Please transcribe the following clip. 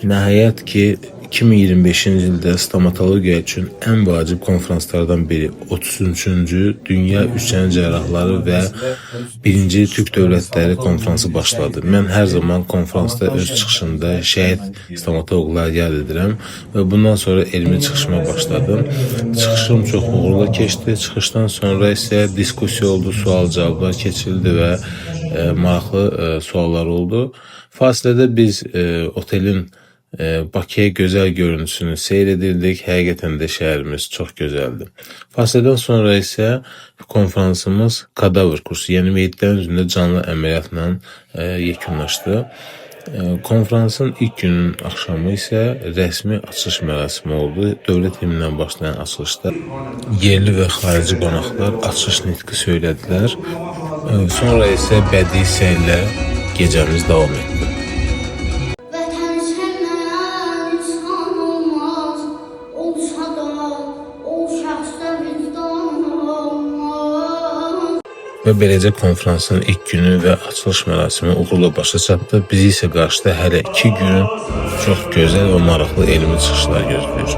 Nəhayət ki, 2025-ci ildə stomatologiya üçün ən vacib konferanslardan biri 33-cü Dünya Üçgen Cərrahları və 1-ci Türk Dövlətləri konfransı başladı. Mən hər zaman konferansda öz çıxışında şəhid stomatoloqları yad edirəm və bundan sonra elmi çıxışıma başladım. Çıxışım çox uğurlu keçdi. Çıxışdan sonra isə diskussiya oldu, sual-cavablar keçirildi və maraqlı suallar oldu. Fasilədə biz otelin Bakıya gözəl görüntüsünü seyr edirdik. Həqiqətən də şəhərimiz çox gözəldir. Fasilədən sonra isə konferansımız kadavr kursu, yəni meyitlərin üzründə canlı əməliyyatla yekunlaşdı. Konferansın ilk günün axşamı isə rəsmi açılış mərasimi oldu. Dövlət himnindən başlayan açılışda yerli və xarici qonaqlar açılış nitqi söylədilər. Sonra isə bədii səylə gecəmiz davam etdi. Və beləcə konferansın ilk günü və açılış mərasimi uğurla başa çatdı. Bizi isə qarşıda hələ 2 gün çox gözəl və maraqlı elmi çıxışlar gözləyir.